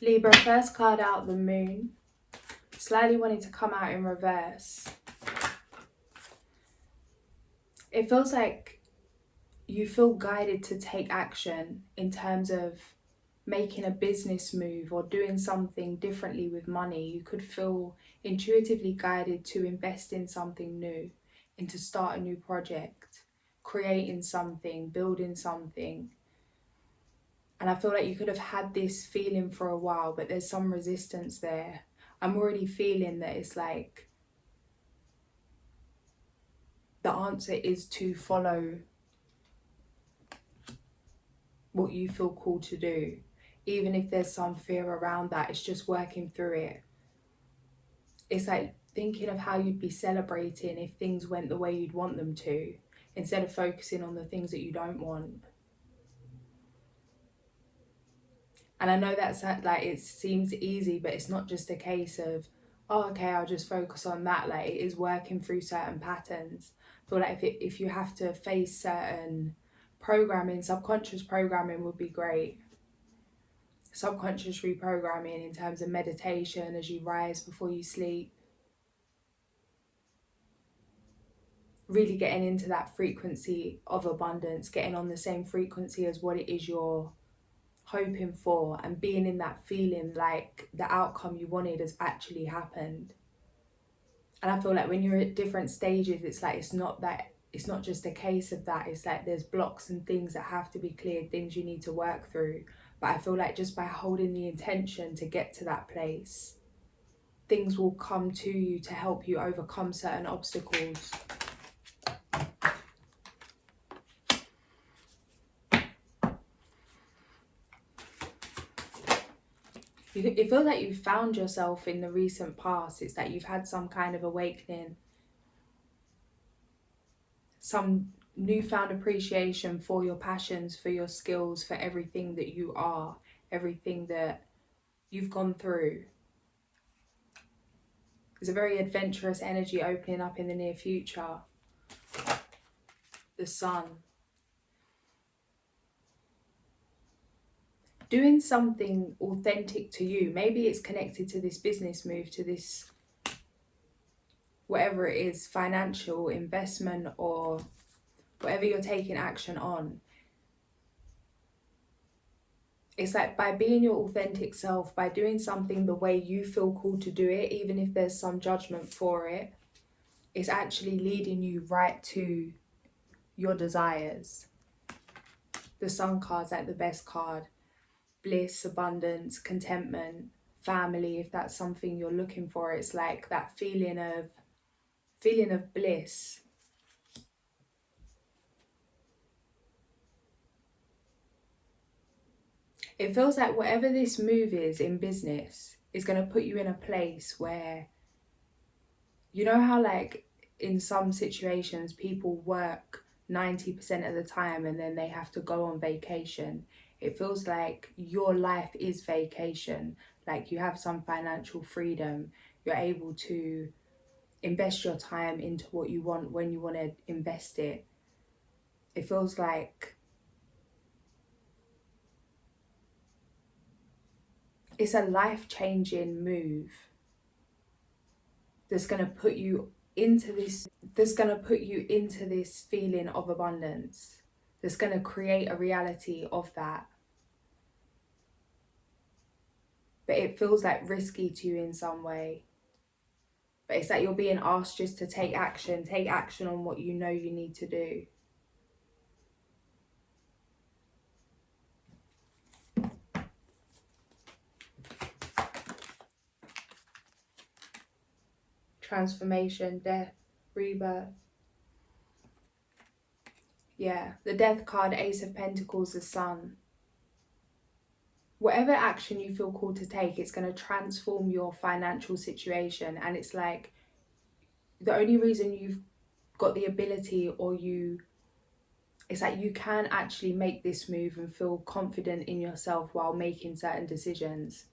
Libra, first card out, the moon. Slightly wanting to come out in reverse. It feels like you feel guided to take action in terms of making a business move or doing something differently with money. You could feel intuitively guided to invest in something new, and to start a new project, creating something, building something. And I feel like you could have had this feeling for a while, but there's some resistance there. I'm already feeling that it's like the answer is to follow what you feel called to do. Even if there's some fear around that, it's just working through it. It's like thinking of how you'd be celebrating if things went the way you'd want them to, instead of focusing on the things that you don't want. And I know that's like, it seems easy, but it's not just a case of, oh, okay, I'll just focus on that. Like, it is working through certain patterns. I feel like if you have to face certain programming, subconscious programming would be great. Subconscious reprogramming in terms of meditation as you rise before you sleep. Really getting into that frequency of abundance, getting on the same frequency as what it is you're hoping for, and being in that feeling like the outcome you wanted has actually happened. And I feel like when you're at different stages, it's like it's not just a case of that. It's like there's blocks and things that have to be cleared, things you need to work through. But I feel like just by holding the intention to get to that place, things will come to you to help you overcome certain obstacles. It feels like you've found yourself in the recent past. It's that you've had some kind of awakening, some newfound appreciation for your passions, for your skills, for everything that you are, everything that you've gone through. There's a very adventurous energy opening up in the near future. The sun. Doing something authentic to you. Maybe it's connected to this business move, to this, whatever it is, financial investment or whatever you're taking action on. It's like by being your authentic self, by doing something the way you feel called to do it, even if there's some judgment for it, it's actually leading you right to your desires. The sun card's like the best card. Bliss, abundance, contentment, family, if that's something you're looking for. It's like that feeling of bliss. It feels like whatever this move is in business is going to put you in a place where, you know how like in some situations people work 90% of the time and then they have to go on vacation. It feels like your life is vacation. Like you have some financial freedom. You're able to invest your time into what you want when you want to invest it. It feels like it's a life-changing move that's going to put you into this feeling of abundance, that's going to create a reality of that. But it feels like risky to you in some way. But it's like you're being asked just to take action on what you know you need to do. Transformation, death, rebirth. Yeah, the death card, Ace of Pentacles, the sun. Whatever action you feel called to take, it's going to transform your financial situation. And it's like the only reason you've got the ability, it's like you can actually make this move and feel confident in yourself while making certain decisions.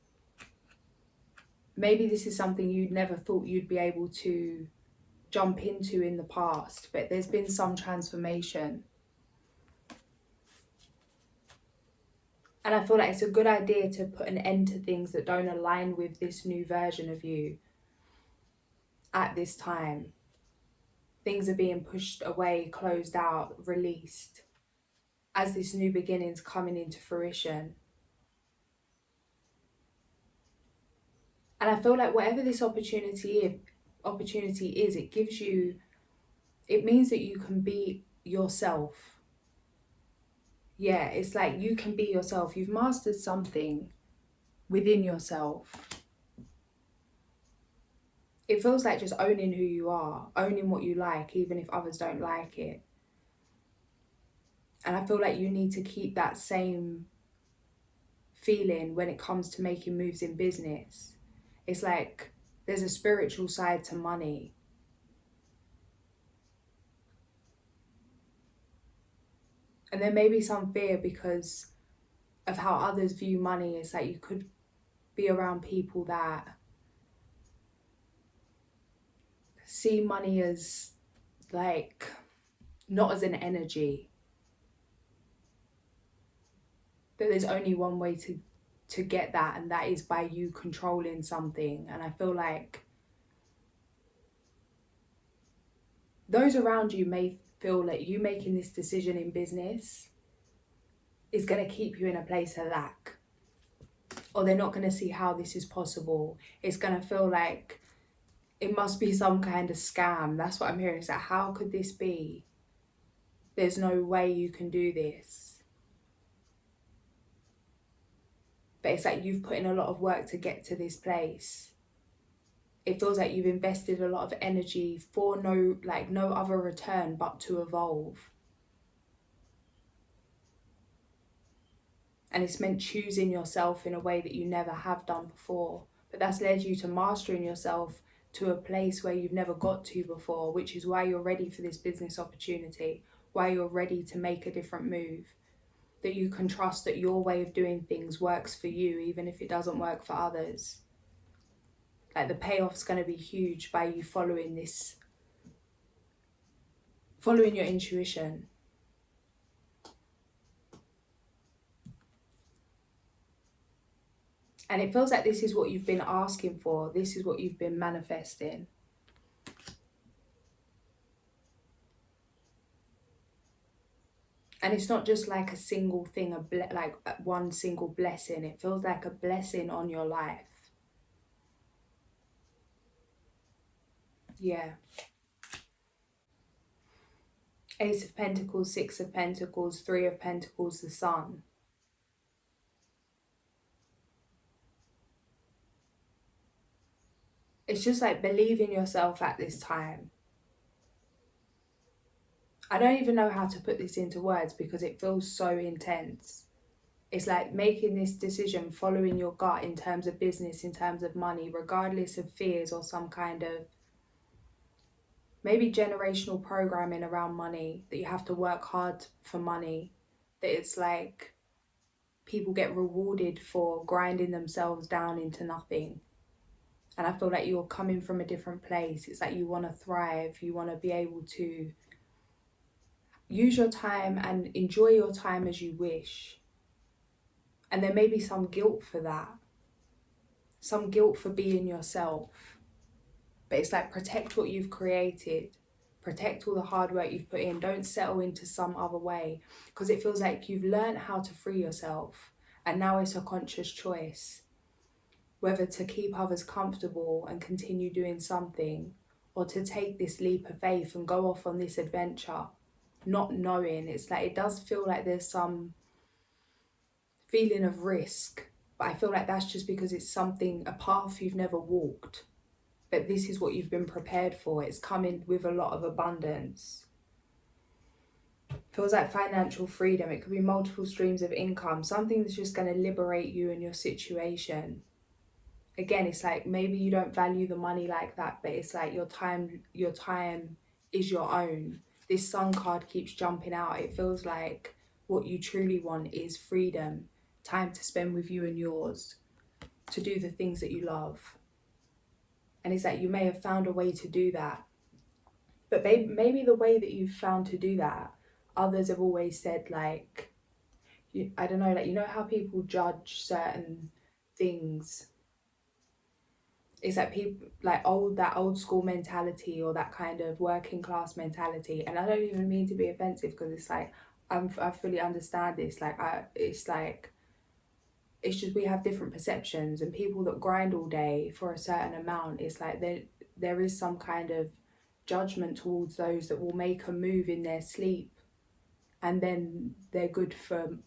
Maybe this is something you'd never thought you'd be able to jump into in the past, but there's been some transformation. And I feel like it's a good idea to put an end to things that don't align with this new version of you at this time. Things are being pushed away, closed out, released as this new beginning's coming into fruition. And I feel like whatever this opportunity is, it means that you can be yourself. Yeah, it's like you can be yourself. You've mastered something within yourself. It feels like just owning who you are, owning what you like, even if others don't like it. And I feel like you need to keep that same feeling when it comes to making moves in business. It's like there's a spiritual side to money. And there may be some fear because of how others view money. It's like you could be around people that see money as like not as an energy, that there's only one way to get that, and that is by you controlling something. And I feel like those around you may feel like you making this decision in business is going to keep you in a place of lack, or they're not going to see how this is possible. It's going to feel like it must be some kind of scam. That's what I'm hearing. It's like, how could this be? There's no way you can do this. But it's like you've put in a lot of work to get to this place. It feels like you've invested a lot of energy for no other return but to evolve. And it's meant choosing yourself in a way that you never have done before. But that's led you to mastering yourself to a place where you've never got to before, which is why you're ready for this business opportunity, why you're ready to make a different move. That you can trust that your way of doing things works for you, even if it doesn't work for others. Like the payoff's going to be huge by you following your intuition. And it feels like this is what you've been asking for. This is what you've been manifesting. And it's not just like a single thing, like one single blessing. It feels like a blessing on your life. Yeah. Ace of Pentacles, Six of Pentacles, Three of Pentacles, the Sun. It's just like believe in yourself at this time. I don't even know how to put this into words because it feels so intense. It's like making this decision, following your gut in terms of business, in terms of money, regardless of fears or some kind of maybe generational programming around money, that you have to work hard for money, that it's like people get rewarded for grinding themselves down into nothing. And I feel like you're coming from a different place. It's like you want to thrive, you want to be able to use your time and enjoy your time as you wish. And there may be some guilt for that, some guilt for being yourself. But it's like protect what you've created, protect all the hard work you've put in. Don't settle into some other way, because it feels like you've learned how to free yourself, and now it's a conscious choice whether to keep others comfortable and continue doing something, or to take this leap of faith and go off on this adventure, not knowing. It's like it does feel like there's some feeling of risk, but I feel like that's just because it's a path you've never walked. But this is what you've been prepared for. It's coming with a lot of abundance. Feels like financial freedom. It could be multiple streams of income. Something that's just going to liberate you in your situation. Again, it's like maybe you don't value the money like that, but it's like your time is your own. This Sun card keeps jumping out. It feels like what you truly want is freedom, time to spend with you and yours, to do the things that you love. And it's like you may have found a way to do that. But maybe the way that you've found to do that, others have always said like, I don't know, like, you know how people judge certain things? It's like people like that old school mentality, or that kind of working class mentality. And I don't even mean to be offensive, because it's like I fully understand this. Like it's just we have different perceptions, and people that grind all day for a certain amount, it's like there is some kind of judgment towards those that will make a move in their sleep, and then they're good for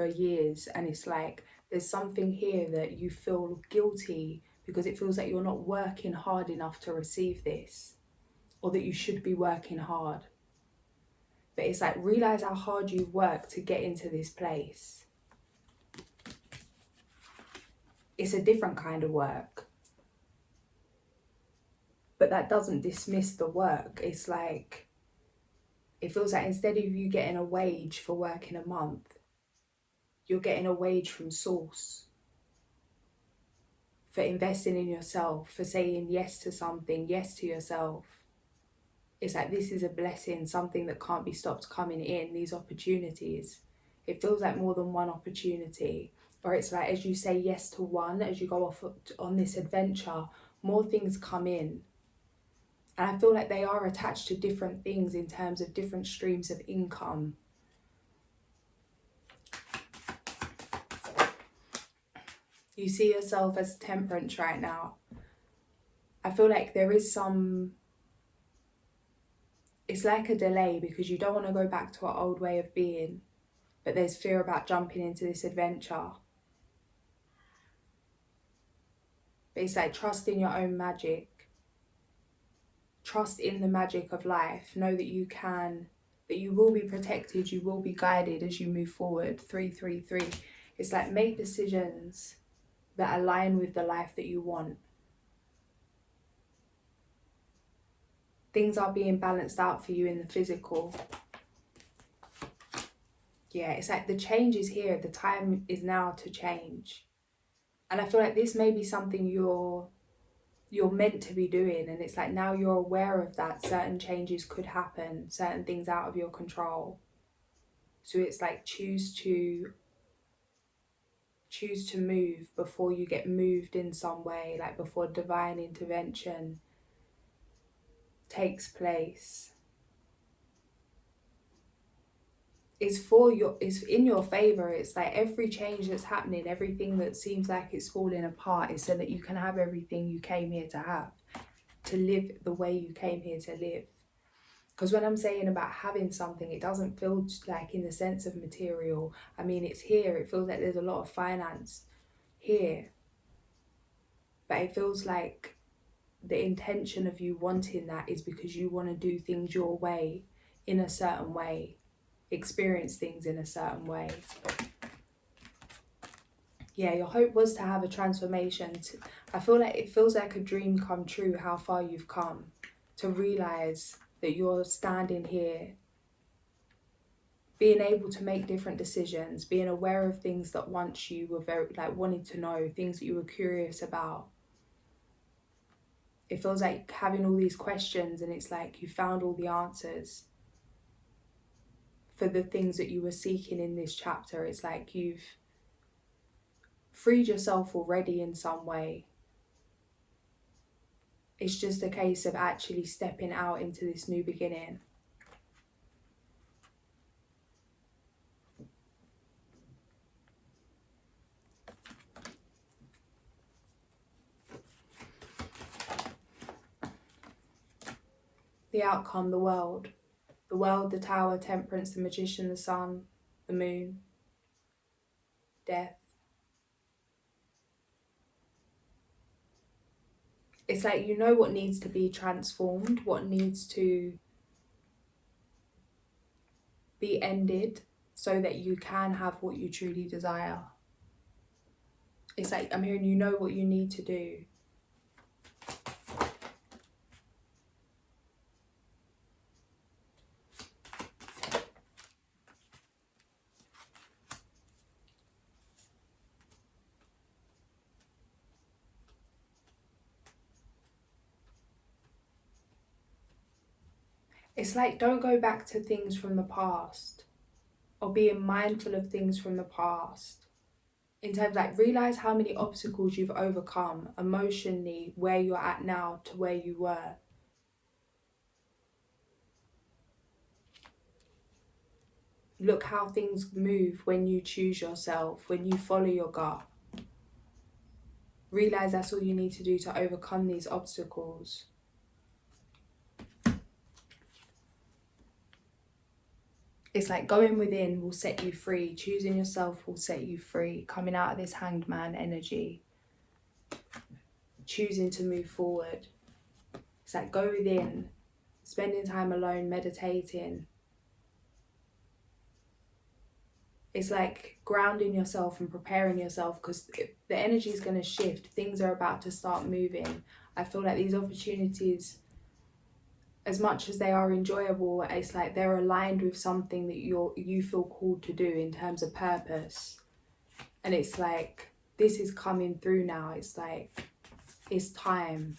years. And it's like there's something here that you feel guilty, because it feels like you're not working hard enough to receive this, or that you should be working hard. But it's like, realize how hard you've worked to get into this place. It's a different kind of work, but that doesn't dismiss the work. It's like, it feels like instead of you getting a wage for working a month, you're getting a wage from source, for investing in yourself, for saying yes to something, yes to yourself. It's like, this is a blessing, something that can't be stopped coming in, these opportunities. It feels like more than one opportunity. Or it's like, as you say yes to one, as you go off on this adventure, more things come in. And I feel like they are attached to different things in terms of different streams of income. You see yourself as temperance right now. I feel like there is it's like a delay, because you don't want to go back to our old way of being, but there's fear about jumping into this adventure. But it's like, trust in your own magic. Trust in the magic of life. Know that you can, that you will be protected, you will be guided as you move forward. 333. It's like, make decisions that align with the life that you want. Things are being balanced out for you in the physical. Yeah, it's like the change is here. The time is now to change. And I feel like this may be something you're meant to be doing, and it's like, now you're aware of that, certain changes could happen, certain things out of your control. So it's like, choose to move before you get moved in some way, like before divine intervention takes place. It's in your favor. It's like, every change that's happening, everything that seems like it's falling apart, is so that you can have everything you came here to have, to live the way you came here to live. Because when I'm saying about having something, it doesn't feel like in the sense of material. I mean, it's here. It feels like there's a lot of finance here. But it feels like the intention of you wanting that is because you want to do things your way, in a certain way, experience things in a certain way. Yeah, your hope was to have a transformation. I feel like it feels like a dream come true, how far you've come, to realise that you're standing here, being able to make different decisions, being aware of things that once you were very, like, wanted to know, things that you were curious about. It feels like having all these questions, and it's like you found all the answers for the things that you were seeking in this chapter. It's like you've freed yourself already in some way. It's just a case of actually stepping out into this new beginning. The outcome, the world. The world, the tower, temperance, the magician, the sun, the moon, death. It's like, you know what needs to be transformed, what needs to be ended, so that you can have what you truly desire. It's like, I'm hearing, you know what you need to do. It's like, don't go back to things from the past, or being mindful of things from the past. In terms of like, realize how many obstacles you've overcome emotionally, where you're at now to where you were. Look how things move when you choose yourself, when you follow your gut. Realize that's all you need to do to overcome these obstacles. It's like going within will set you free. Choosing yourself will set you free. Coming out of this hanged man energy. Choosing to move forward. It's like go within. Spending time alone, meditating. It's like grounding yourself and preparing yourself, because the energy is going to shift. Things are about to start moving. I feel like these opportunities, as much as they are enjoyable, it's like they're aligned with something that you feel called to do in terms of purpose. And it's like, this is coming through now. It's like, it's time.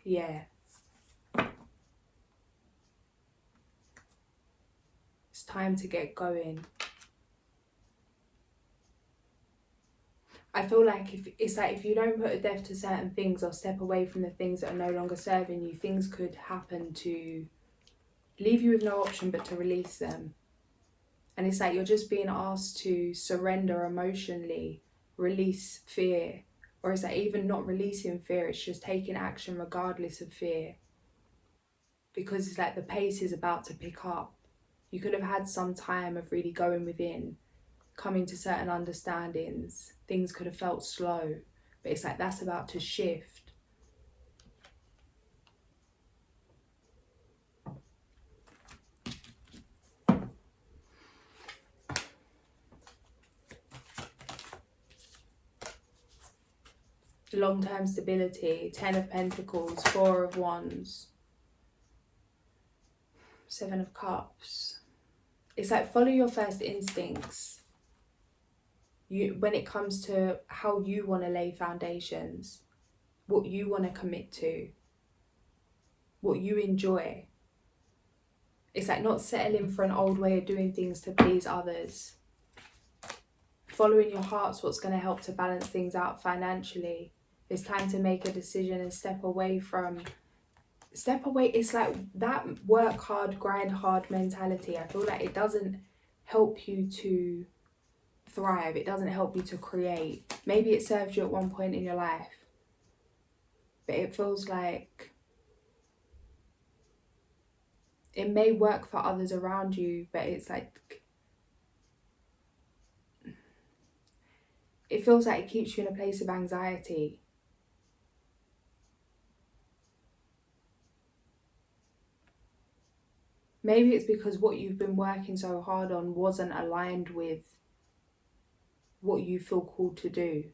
Yeah. It's time to get going. I feel like if you don't put a depth to certain things or step away from the things that are no longer serving you, things could happen to leave you with no option but to release them. And it's like you're just being asked to surrender emotionally, release fear. Or it's like even not releasing fear, it's just taking action regardless of fear. Because it's like the pace is about to pick up. You could have had some time of really going within, coming to certain understandings. Things could have felt slow, but it's like that's about to shift. Long-term stability, 10 of Pentacles, 4 of Wands, 7 of Cups. It's like follow your first instincts. When it comes to how you want to lay foundations, what you want to commit to, what you enjoy. It's like not settling for an old way of doing things to please others. Following your heart's what's going to help to balance things out financially. It's time to make a decision and step away. It's like that work hard, grind hard mentality. I feel like it doesn't help you to thrive. It doesn't help you to create. Maybe it served you at one point in your life, but it feels like it may work for others around you, but it's like it feels like it keeps you in a place of anxiety. Maybe it's because what you've been working so hard on wasn't aligned with what you feel called to do.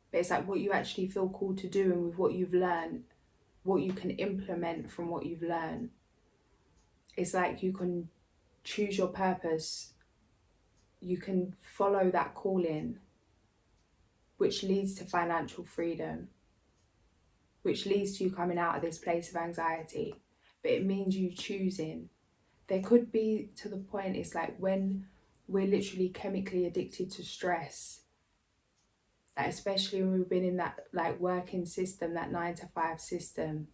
But it's like what you actually feel called to do, and with what you've learned, what you can implement from what you've learned. It's like you can choose your purpose. You can follow that calling, which leads to financial freedom, which leads to you coming out of this place of anxiety. But it means you choosing. There could be to the point, it's like when we're literally chemically addicted to stress, especially when we've been in that like working system, that 9 to 5 system,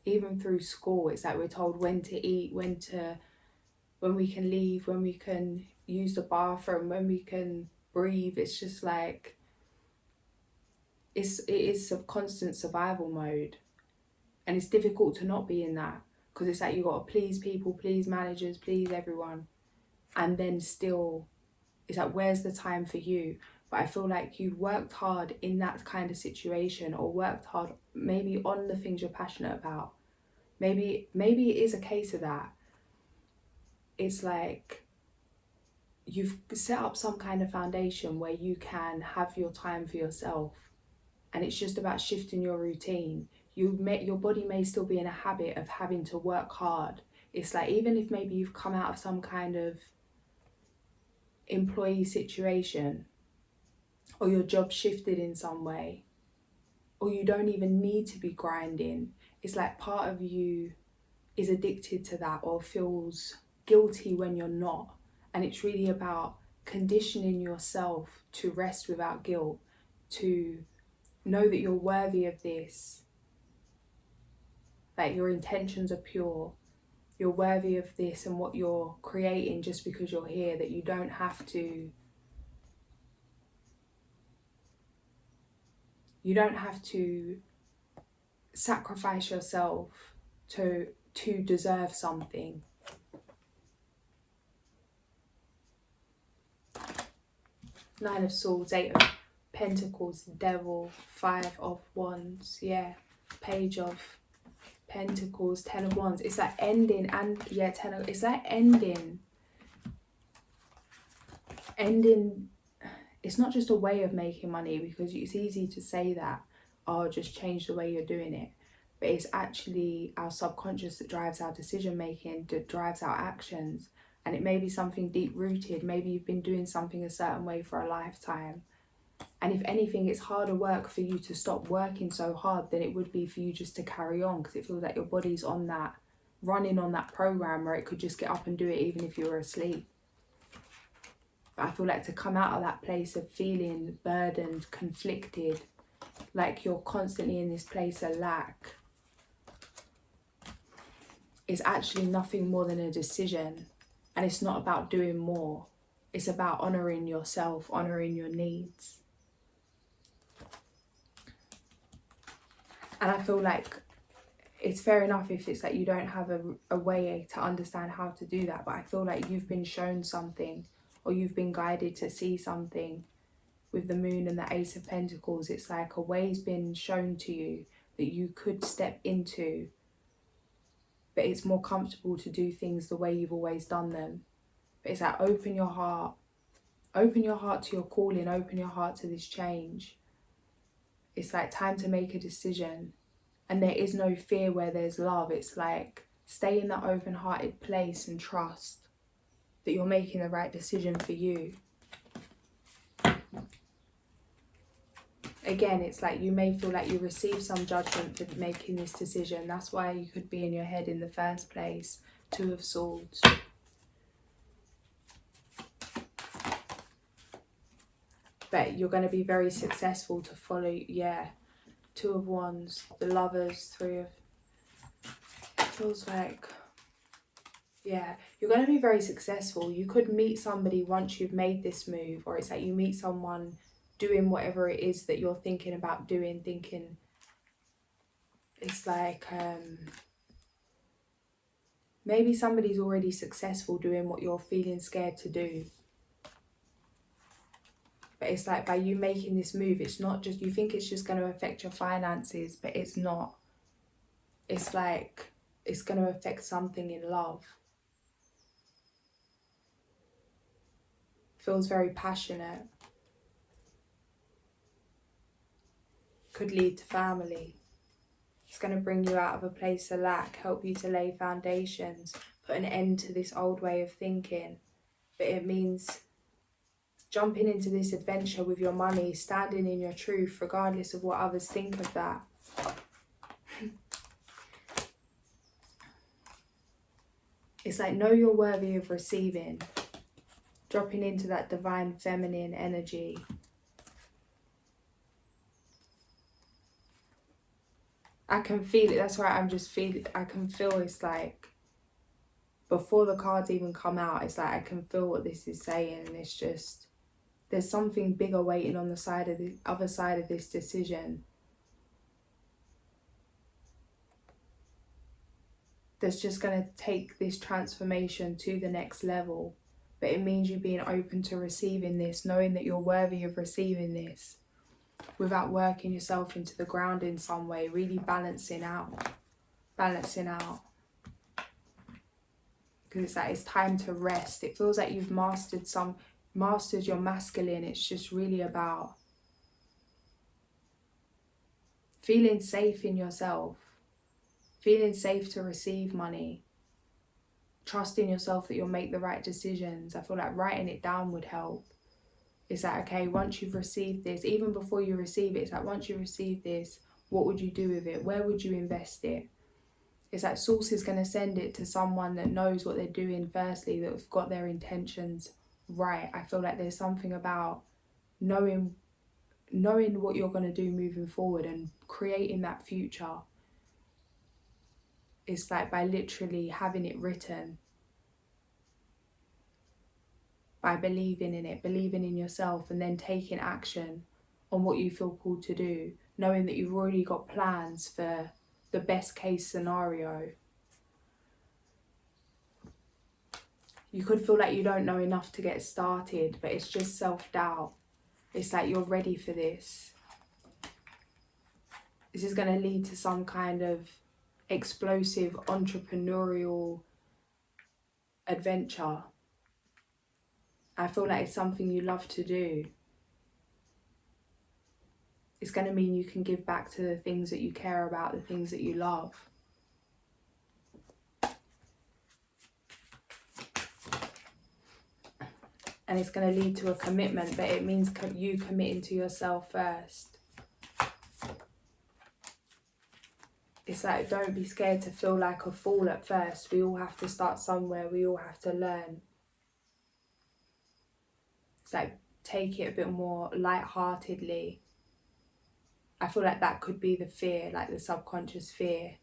even through school, it's like we're told when to eat, when we can leave, when we can use the bathroom, when we can breathe. It's just like it is a constant survival mode, and it's difficult to not be in that. Because it's like you got to please people, please managers, please everyone. And then still, it's like, where's the time for you? But I feel like you've worked hard in that kind of situation, or worked hard maybe on the things you're passionate about. Maybe it is a case of that. It's like you've set up some kind of foundation where you can have your time for yourself. And it's just about shifting your routine. Your body may still be in a habit of having to work hard. It's like even if maybe you've come out of some kind of employee situation, or your job shifted in some way, or you don't even need to be grinding. It's like part of you is addicted to that or feels guilty when you're not. And it's really about conditioning yourself to rest without guilt, to know that you're worthy of this, that your intentions are pure, you're worthy of this and what you're creating just because you're here, that you don't have to sacrifice yourself to deserve something. Nine of Swords, Eight of Pentacles, Devil, Five of Wands, yeah, Page of Pentacles, Ten of Wands. It's like ending, and yeah, it's like ending. It's not just a way of making money, because it's easy to say that, oh, just change the way you're doing it. But it's actually our subconscious that drives our decision making, that drives our actions. And it may be something deep rooted. Maybe you've been doing something a certain way for a lifetime. And if anything, it's harder work for you to stop working so hard than it would be for you just to carry on, because it feels like your body's on that, running on that program where it could just get up and do it even if you were asleep. But I feel like to come out of that place of feeling burdened, conflicted, like you're constantly in this place of lack, is actually nothing more than a decision. And it's not about doing more. It's about honouring yourself, honouring your needs. And I feel like it's fair enough if it's like you don't have a way to understand how to do that. But I feel like you've been shown something, or you've been guided to see something with the Moon and the Ace of Pentacles. It's like a way's been shown to you that you could step into, but it's more comfortable to do things the way you've always done them. But it's like open your heart to your calling, open your heart to this change. It's like time to make a decision. And there is no fear where there's love. It's like stay in that open-hearted place and trust that you're making the right decision for you. Again, it's like you may feel like you receive some judgment for making this decision. That's why you could be in your head in the first place. Two of Swords. But you're going to be very successful to follow, yeah. Two of Wands, the Lovers, Three of... It feels like, yeah, you're going to be very successful. You could meet somebody once you've made this move, or it's like you meet someone doing whatever it is that you're thinking about doing, thinking, it's like, maybe somebody's already successful doing what you're feeling scared to do. But it's like by you making this move, it's not just, you think it's just going to affect your finances, but it's not. It's like it's going to affect something in love. Feels very passionate. Could lead to family. It's going to bring you out of a place of lack, help you to lay foundations, put an end to this old way of thinking. But it means jumping into this adventure with your money, standing in your truth, regardless of what others think of that. It's like, know you're worthy of receiving. Dropping into that divine feminine energy. I can feel it. That's why I'm just feeling, I can feel it's like, before the cards even come out, it's like I can feel what this is saying. And it's just, there's something bigger waiting on the side of the other side of this decision. That's just going to take this transformation to the next level. But it means you being open to receiving this, knowing that you're worthy of receiving this, without working yourself into the ground in some way, really balancing out. Because it's like it's time to rest. It feels like you've mastered your masculine. It's just really about feeling safe in yourself, feeling safe to receive money, trusting yourself that you'll make the right decisions. I feel like writing it down would help. It's like, okay, once you've received this, even before you receive it, it's like, once you receive this, what would you do with it? Where would you invest it? It's like source is going to send it to someone that knows what they're doing, firstly, that have got their intentions right. I feel like there's something about knowing what you're going to do moving forward and creating that future. It's like by literally having it written, by believing in it, believing in yourself, and then taking action on what you feel called to do, knowing that you've already got plans for the best case scenario. You could feel like you don't know enough to get started, but it's just self-doubt. It's like you're ready for this. This is going to lead to some kind of explosive entrepreneurial adventure. I feel like it's something you love to do. It's going to mean you can give back to the things that you care about, the things that you love. And it's going to lead to a commitment, but it means you committing to yourself first. It's like, don't be scared to feel like a fool at first. We all have to start somewhere. We all have to learn. It's like, take it a bit more lightheartedly. I feel like that could be the fear, like the subconscious fear.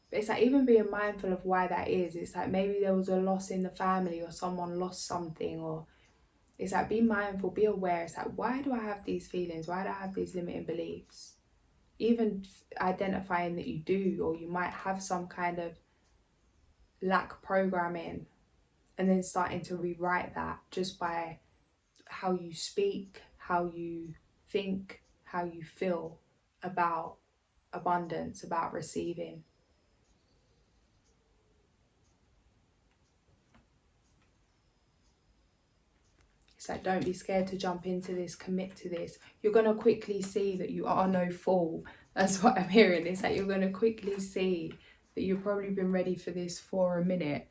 But it's like even being mindful of why that is. It's like maybe there was a loss in the family or someone lost something, or it's like be mindful, be aware. It's like, why do I have these feelings? Why do I have these limiting beliefs? Even identifying that you do, or you might have some kind of lack programming, and then starting to rewrite that just by how you speak, how you think, how you feel about abundance, about receiving. It's like, don't be scared to jump into this, commit to this. You're going to quickly see that you are no fool. That's what I'm hearing. It's like you're going to quickly see that you've probably been ready for this for a minute,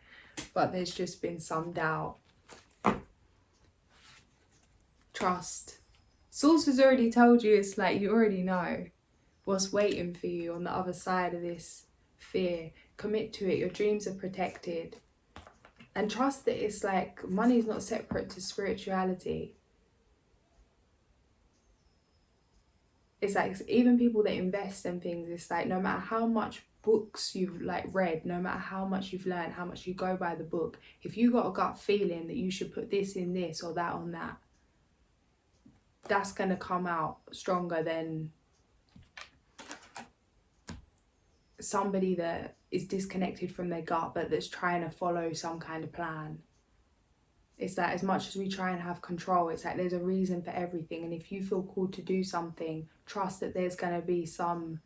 but there's just been some doubt. Trust. Source has already told you. It's like you already know what's waiting for you on the other side of this fear. Commit to it. Your dreams are protected. And trust that it's like money is not separate to spirituality. It's like even people that invest in things, it's like no matter how much books you've like read, no matter how much you've learned, how much you go by the book, if you got a gut feeling that you should put this in this or that on that, that's going to come out stronger than somebody that is disconnected from their gut but that's trying to follow some kind of plan. It's that as much as we try and have control, it's like there's a reason for everything, and if you feel called to do something, trust that there's going to be some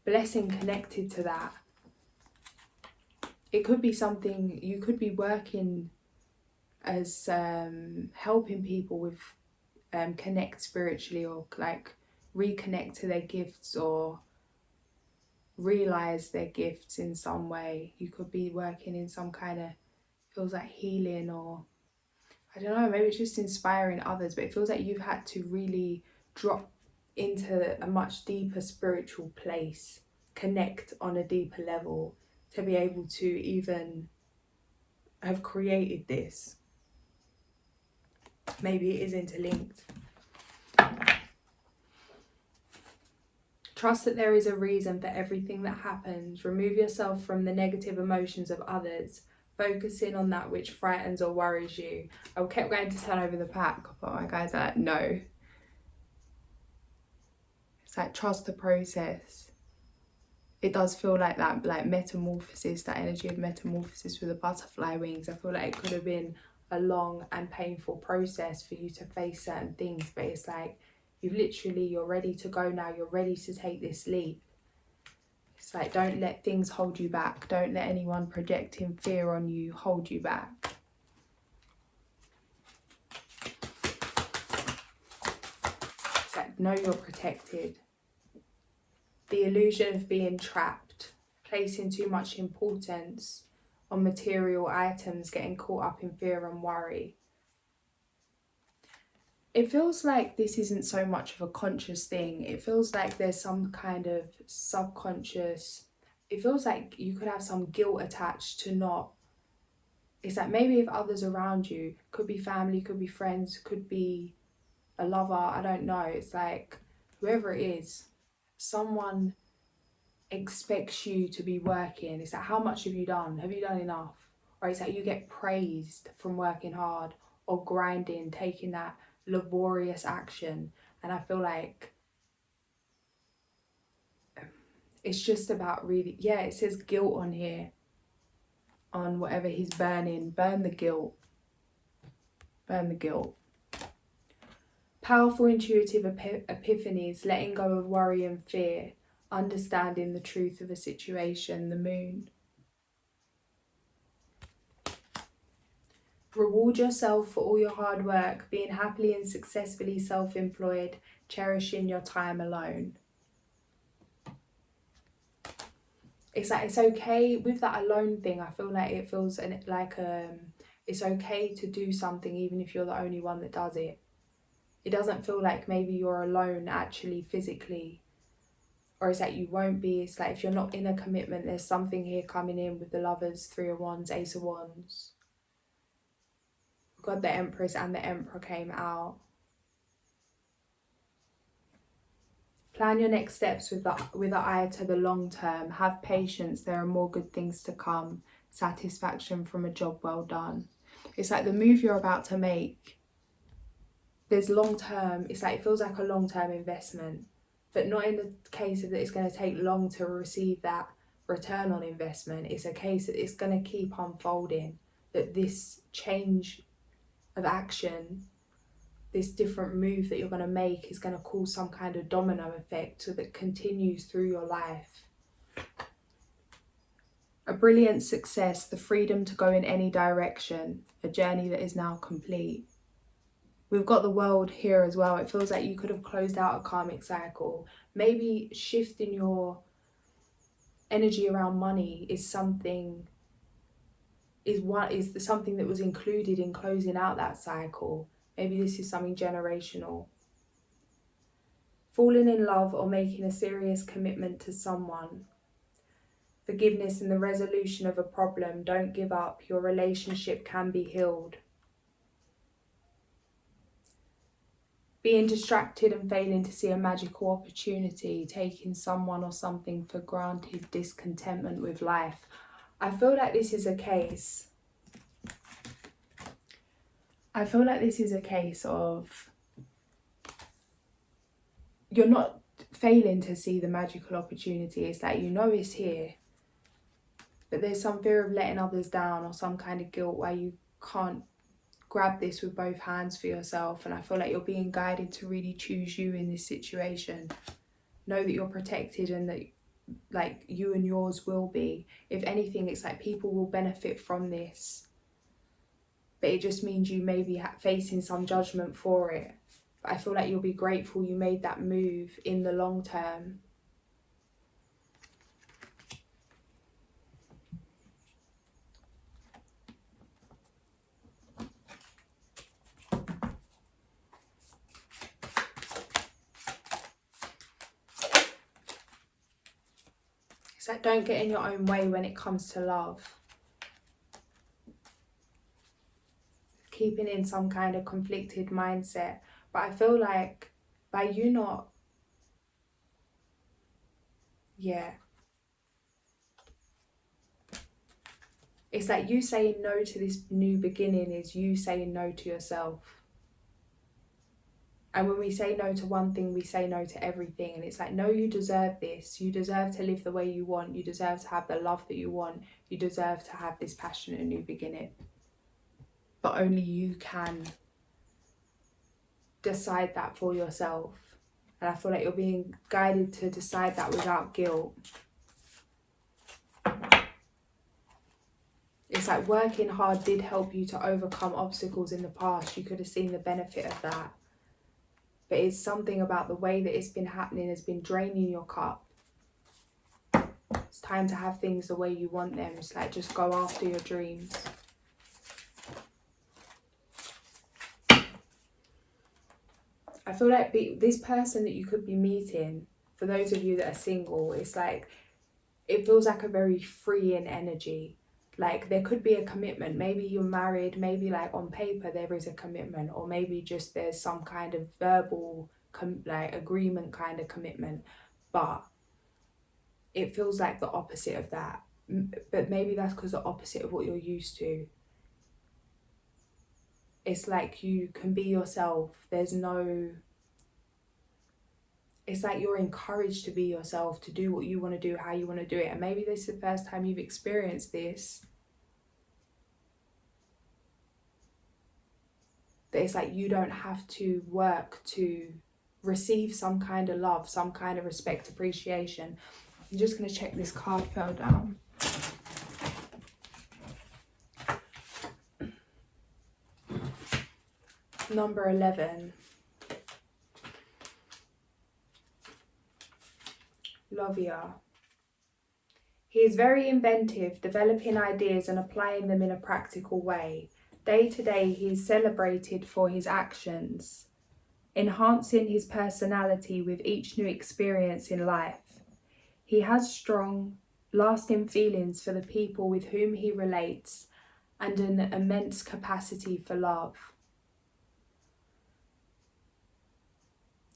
blessing connected to that. It could be something, you could be working as helping people with connect spiritually, or like reconnect to their gifts or realize their gifts in some way. You could be working in some kind of, feels like healing, or I don't know, maybe it's just inspiring others, but it feels like you've had to really drop into a much deeper spiritual place, connect on a deeper level to be able to even have created this. Maybe it is interlinked. Trust that there is a reason for everything that happens. Remove yourself from the negative emotions of others. Focus in on that which frightens or worries you. I kept going to turn over the pack, but my guys are like, no. It's like, trust the process. It does feel like that, like metamorphosis, that energy of metamorphosis with the butterfly wings. I feel like it could have been a long and painful process for you to face certain things, but it's like, you're ready to go now. You're ready to take this leap. It's like, don't let things hold you back. Don't let anyone projecting fear on you hold you back. It's like, know you're protected. The illusion of being trapped, placing too much importance on material items, getting caught up in fear and worry. it feels like this isn't so much of a conscious thing. It feels like there's some kind of subconscious, it feels like you could have some guilt attached to not, it's like maybe if others around you, could be family, could be friends, could be a lover, I don't know. It's like whoever it is, someone expects you to be working. It's like, how much have you done? Have you done enough? Or it's like you get praised from working hard or grinding, taking that laborious action. And I feel like it's just about really, yeah, it says guilt on here, on whatever he's burning. Burn the guilt. Burn the guilt. Powerful intuitive epiphanies, letting go of worry and fear, understanding the truth of a situation, the moon. Reward yourself for all your hard work, being happily and successfully self-employed, cherishing your time alone. It's like, it's okay with that alone thing. I feel like it feels like it's okay to do something even if you're the only one that does it. It doesn't feel like maybe you're alone actually physically, or it's like you won't be. It's like if you're not in a commitment, there's something here coming in with the Lovers, Three of Wands, Ace of Wands. God, the Empress and the Emperor came out. Plan your next steps with an eye to the long term. Have patience, there are more good things to come. Satisfaction from a job well done. It's like the move you're about to make, there's long term, it's like it feels like a long term investment, but not in the case of that it's going to take long to receive that return on investment. It's a case that it's going to keep unfolding, that this change of action, this different move that you're going to make is going to cause some kind of domino effect so that continues through your life. A brilliant success, the freedom to go in any direction, a journey that is now complete. We've got the World here as well. It feels like you could have closed out a karmic cycle. Maybe shifting your energy around money is something that was included in closing out that cycle. Maybe this is something generational. Falling in love or making a serious commitment to someone. Forgiveness and the resolution of a problem. Don't give up. Your relationship can be healed. Being distracted and failing to see a magical opportunity. Taking someone or something for granted. Discontentment with life. I feel like this is a case. Of you're not failing to see the magical opportunity. It's like you know it's here, but there's some fear of letting others down or some kind of guilt where you can't grab this with both hands for yourself. And I feel like you're being guided to really choose you in this situation. Know that you're protected and that like you and yours will be. If anything, it's like people will benefit from this, but it just means you may be facing some judgment for it. But I feel like you'll be grateful you made that move in the long term. It's like don't get in your own way when it comes to love. Keeping in some kind of conflicted mindset. But I feel like by you not, it's like you saying no to this new beginning is you saying no to yourself. And when we say no to one thing, we say no to everything. And it's like, no, you deserve this. You deserve to live the way you want. You deserve to have the love that you want. You deserve to have this passionate new beginning. But only you can decide that for yourself. And I feel like you're being guided to decide that without guilt. It's like working hard did help you to overcome obstacles in the past. You could have seen the benefit of that. But it's something about the way that it's been happening has been draining your cup. It's time to have things the way you want them. It's like just go after your dreams. feel like this person that you could be meeting, for those of you that are single, it's like, it feels like a very freeing energy. Like there could be a commitment. Maybe you're married, maybe like on paper there is a commitment, or maybe just there's some kind of verbal like agreement kind of commitment, but it feels like the opposite of that. But maybe that's because the opposite of what you're used to. It's like you can be yourself. It's like you're encouraged to be yourself, to do what you want to do, how you want to do it. And maybe this is the first time you've experienced this. That it's like you don't have to work to receive some kind of love, some kind of respect, appreciation. I'm just going to check this card fell down. Number 11. Lovia. He is very inventive, developing ideas and applying them in a practical way. Day to day, he is celebrated for his actions, enhancing his personality with each new experience in life. He has strong, lasting feelings for the people with whom he relates and an immense capacity for love.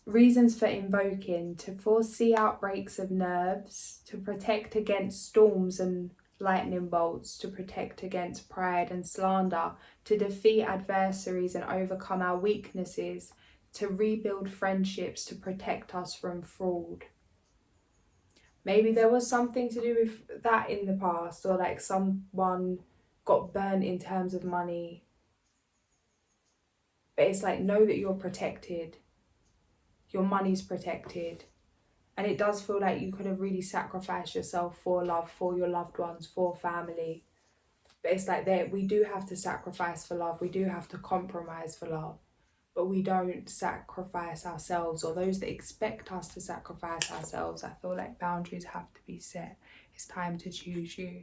Reasons for invoking: to foresee outbreaks of nerves, to protect against storms and lightning bolts, to protect against pride and slander, to defeat adversaries and overcome our weaknesses, to rebuild friendships, to protect us from fraud. Maybe there was something to do with that in the past, or like someone got burnt in terms of money. But it's like, know that you're protected. Your money's protected. And it does feel like you could have really sacrificed yourself for love, for your loved ones, for family. But it's like we do have to sacrifice for love. We do have to compromise for love. But we don't sacrifice ourselves, or those that expect us to sacrifice ourselves. I feel like boundaries have to be set. It's time to choose you.